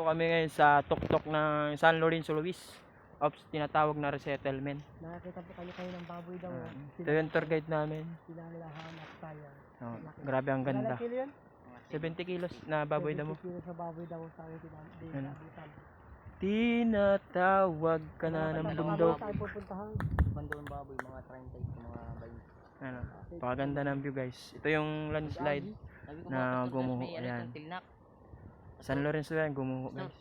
Nandito kami ngayon sa tuktok ng San Lorenzo Luis of tinatawag na resettlement. Nakakita po kayo ng baboy daw. Ito yung tour guide namin. Pinalahanap tayo. Grabe ang ganda. Ilang kilo yun? 70 kilos na baboy damo. 70 kilo sa baboy daw sa akin. Tinatawag ka na ng bundok. Tayo pupuntahan. Bandong baboy, mga 30, mga 20. Ano, pakaganda ng view guys. Ito yung landslide na gumuho. Ayan. San Lorenzo yan, gumuho guys.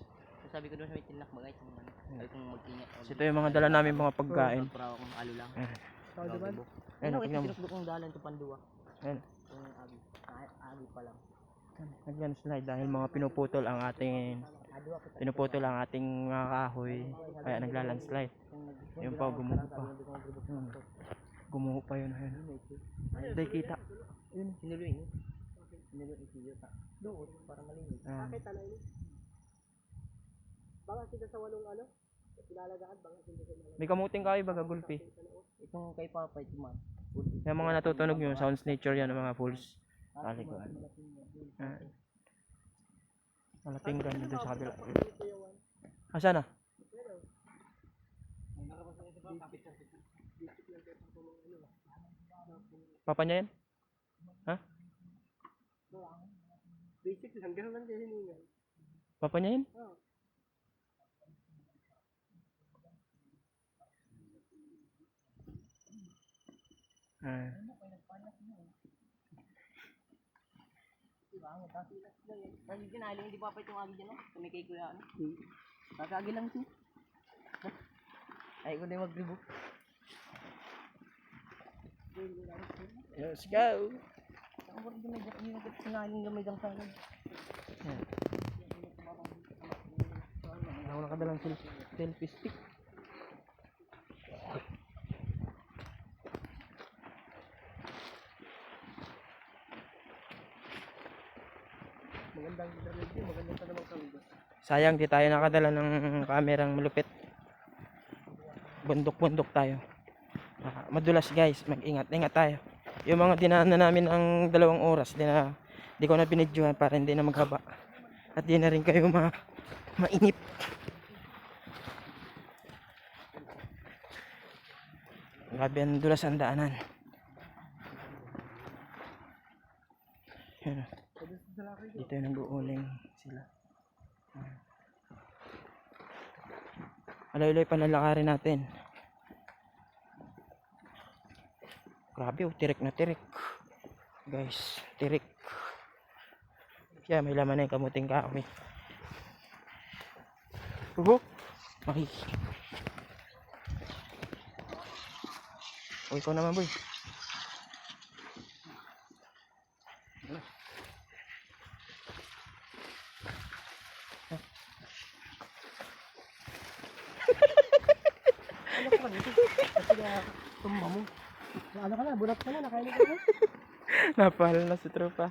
Sabi ko doon sa may tilnak bagay. Sabi kong magtinyak. Ito yung mga dala namin mga pagkain. Para akong alo lang. Ikaw diba? Ayun, tingnan mo. Tinukbok kong dalan to Pandua. Ayun. Yung agi. Agi pa lang. Nag-landslide dahil mga pinuputol ang ating mga kahoy. Kaya nagla-landslide. Yung pa, gumuho pa. Gumuho pa yun. Hindi kita. Yun, sinuloy niyo. Sinuloy niyo ta. Doon para malinis. Bakit ano yun? Baka sila sa walong ano? Ilalagaan, baka sila sa walong. May kamuting kahoy baga gulpi. Itong kay Papa ito man. Yung mga natutunog yun, sounds nature yan, mga fools. Talikuan. Malaking ganda doon sa kabila. Asan na? Papa niya yan? Ha? Basic lang, gano'n lang din hiningan. Papa niya yan? Oo. Kasi kinaling hindi Papa itong agi dyan, no? Tumikay ko yan. Kakagi lang siya. Ay ko na yung mag-rebook. Let's go! Ako rin gumedyak yung kinaling gamay ng kanan. Ako nakadalang selfie stick. Magandang internet yun, magandang ka naman kami. Sayang di tayo nakadala ng kamerang malupit. Bundok-bundok tayo. Madulas guys, mag-ingat tayo. Yung mga dinaanan namin ang 2 oras, di ko na binidyohan para hindi na maghaba. At di na rin kayo mainip. Grabe ang dulas ang daanan. Yan. Dito yung nag-uuling sila. Alay-alay pa lalakarin natin. Grabe oh, tirik na tirik. Guys, tirik. Kaya may laman na yung kamuting kahoy. Ay. O, ikaw naman boy. Ano ka ba dito? Kasi na tumba mo. Ano ka na, bulat ka na, nakain ka na. Napahal na si tropa.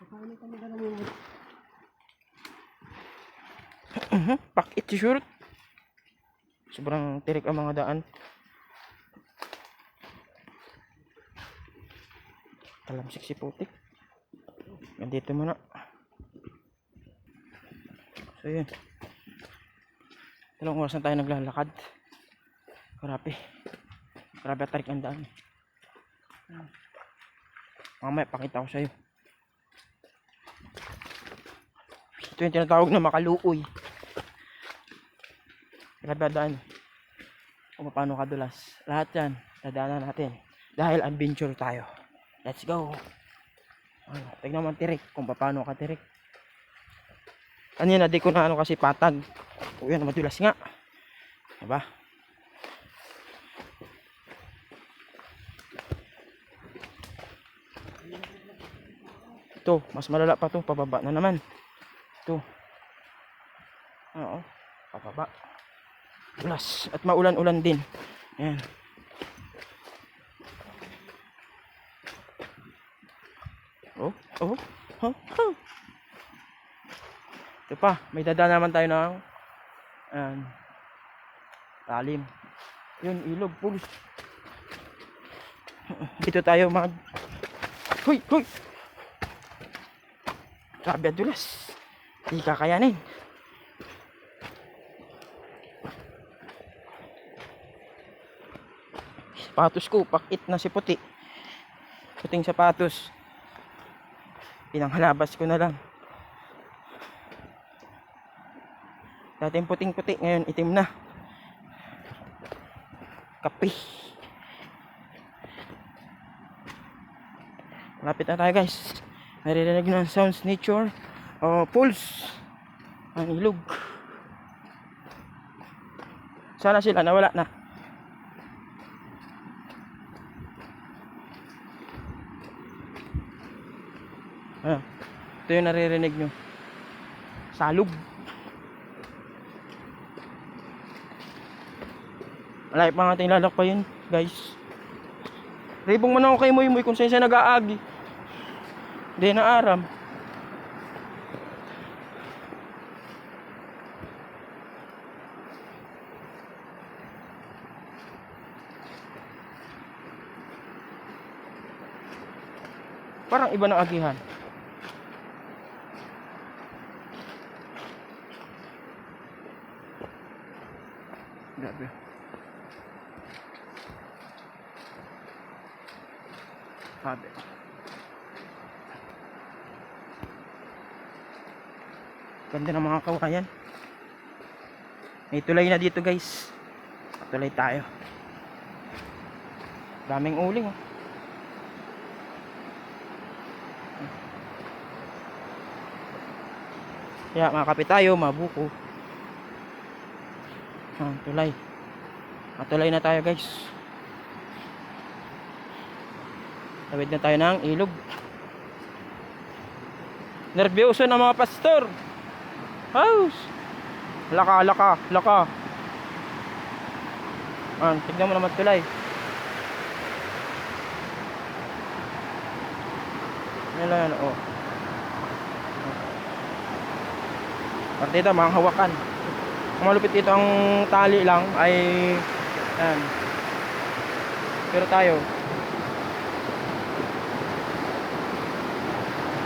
Nakain ka na gano'n yung... Pack it t-shirt. Sobrang tirik ang mga daan. Talamsik si putik. Nandito muna. So yun. 2 oras na tayo naglalakad. Grabe tarik ang daan. Mamaya pakita ko sa'yo. Ito yung tinatawag na makaluoy. Grabe daan. Kung paano kadulas. Lahat yan, dadaanan natin. Dahil adventure tayo. Let's go. Tignan mo ang tirik. Kung paano ka tirik. Kanina di ko na kasi patag. O yan, madulas nga. Diba? Ito, mas malala pa to. Pababa na naman. Ito. Oo. Pababa. Dulas. At maulan-ulan din. Ayan. Oh. Ito pa, may dada naman tayo ng talim. Yun, ilog, pulse. Dito tayo Huy! Grabe, dulas. Hindi kakayanin. Sapatos ko, pakit na si puti. Puting sapatos. Pinanghalabas ko na lang. Dating puting-puti, ngayon itim na. Kapi. Malapit na tayo guys. Naririnig na ang sounds, nature. Pulse. Ang ilog. Sana sila nawala na. Ito yung naririnig nyo. Salog. Malay pa nga tayong lalakbayin guys. Ribong man ako kay Moy Moy kung saan siya nag-aagi. Hindi na aram. Parang iba ng agihan. Grabe. Grabe. Ganda ng mga kawayan. May tulay na dito guys. Tulay tayo. Daming uling oh. Kaya makakapit tayo, mabuko. Tulay. Matulay na tayo guys. Tawid na tayo ng ilog. Nervyoso na mga pastor. House. Laka. Tignan mo na matulay. Yan oh. Partida, mga hawakan. Ang malupit dito ang tali lang ay yan. Pero tayo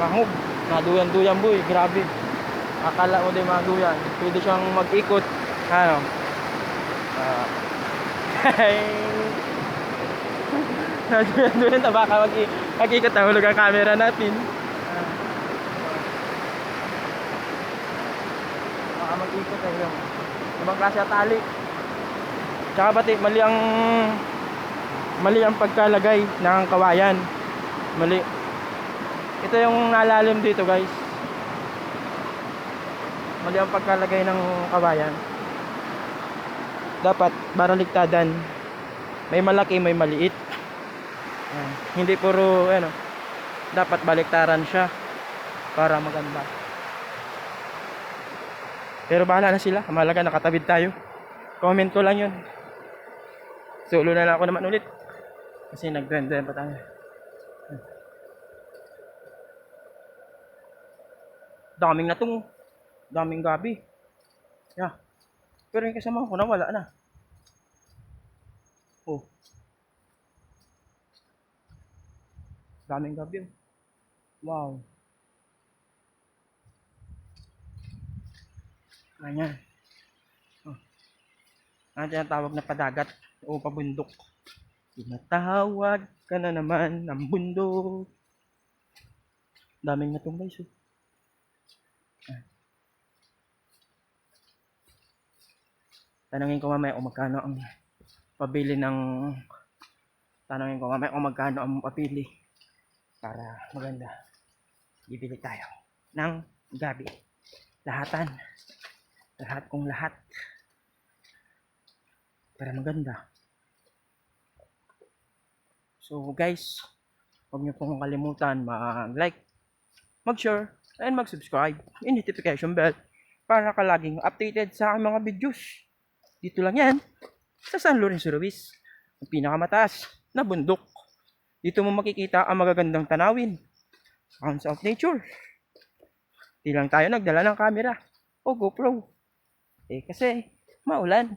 mahog, naduyan boy, grabe. Akala mo din maduyan, pwede siyang mag-ikot. Ano? Naduyan na baka mag-ikot, nahulog ang camera natin. Baka mag-ikot ay yung ibang klase at tali. Tsaka pati mali ang pagkalagay ng kawayan. Mali. Ito yung nalalim dito guys. Mali ang pagkalagay ng kawayan. Dapat baraliktadan. May malaki, may maliit. Hindi puro dapat baliktaran siya para maganda. Pero bahala na sila. Mahalaga nakatabid tayo. Comment ko lang yun. Solo na lang ako naman ulit. Kasi nag-dren pa tayo. Daming natong. Daming gabi. Yeah. Pero yung kasama ko nawala na. Oh. Daming gabi. Wow. Ganyan. Ang tinatawag na padagat o pabundok. Tinatawag ka na naman ng bundok. Daming natong guys. Tanungin ko mamaya kung magkano ang pabili ng papili para maganda. Bibili tayo ng gabi. Lahat kung lahat para maganda. So guys, huwag niyo pong kalimutan mag-like, mag-share, and mag-subscribe, and notification bell para ka laging updated sa aking mga videos. Dito lang yan sa San Lorenzo Ruiz, ang pinakamataas na bundok. Dito mo makikita ang magagandang tanawin, sounds of nature. Di lang tayo nagdala ng camera o GoPro kasi maulan.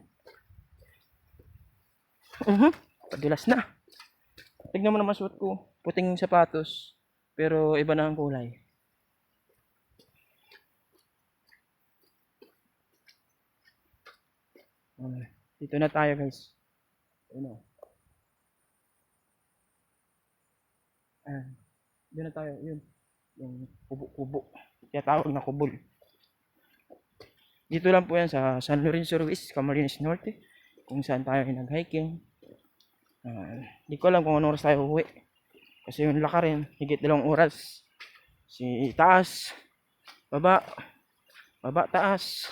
Padulas na. Tignan mo naman suot ko, puting sapatos pero iba na ang kulay. Dito na tayo guys. Ayun o. Doon na tayo. Yun. Yung kubo-kubo. Kaya tawag na kubol. Dito lang po yan sa San Lorenzo Ruiz, Camarines Norte. Kung saan tayo nag-hiking. Hindi ko alam kung anong oras tayo uwi. Kasi yung lakarin, higit 2 oras. Si taas, baba, baba, taas.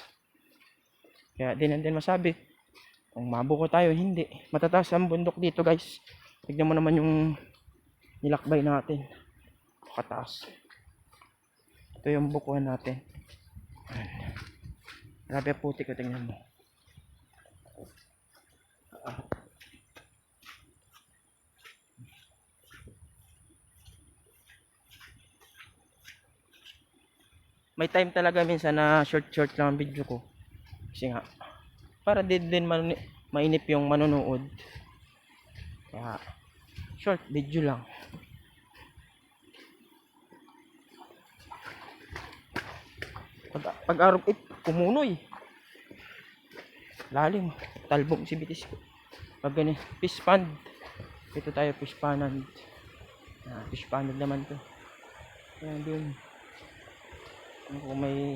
Kaya di natin masabi kung mabuko tayo, hindi. Matataas ang bundok dito guys. Tignan mo naman yung nilakbay natin. Kataas. Ito yung bukuhan natin. Grabe puti ko, tingnan mo. May time talaga minsan na short lang ang video ko. Kasi nga, para din mainip yung manonood. Kaya, short video lang. Pag araw, kumunoy. Lalim. Talbong si bitis ko. Pag ganun, fish pond. Dito tayo fish pond. Fish pond naman to. Ayan din. Kung may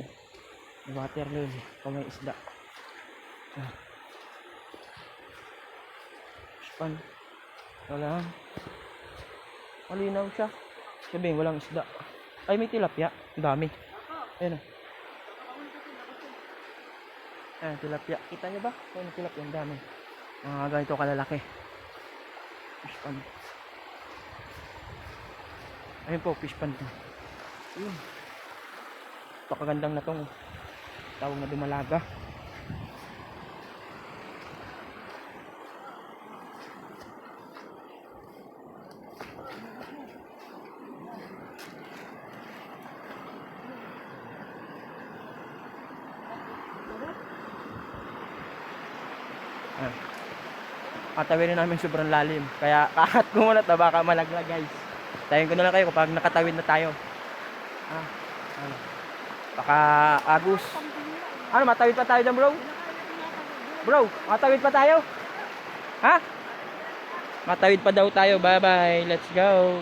water lily, kung may isda. Fish pond. Wala. Malinaw siya. Sabihin, walang isda. Ay, may tilapia. Ang dami. Ayun o. Ayan, tilapia. Kita nyo ba? Ayan, tilapia. Ang dami. Mga ganito kalalaki. Fish pond. Ayun po, fish pond. Ayun. Pakagandang na tong tawag na Dumalaga. Katawin na namin sobrang lalim. Kaya kakat ko muna ito, baka malaglag guys. Tayin ko na lang kayo kapag nakatawid na tayo. Ano? Baka agos. Ano, matawid pa tayo dyan bro? Bro, matawid pa tayo? Ha? Matawid pa daw tayo. Bye bye. Let's go.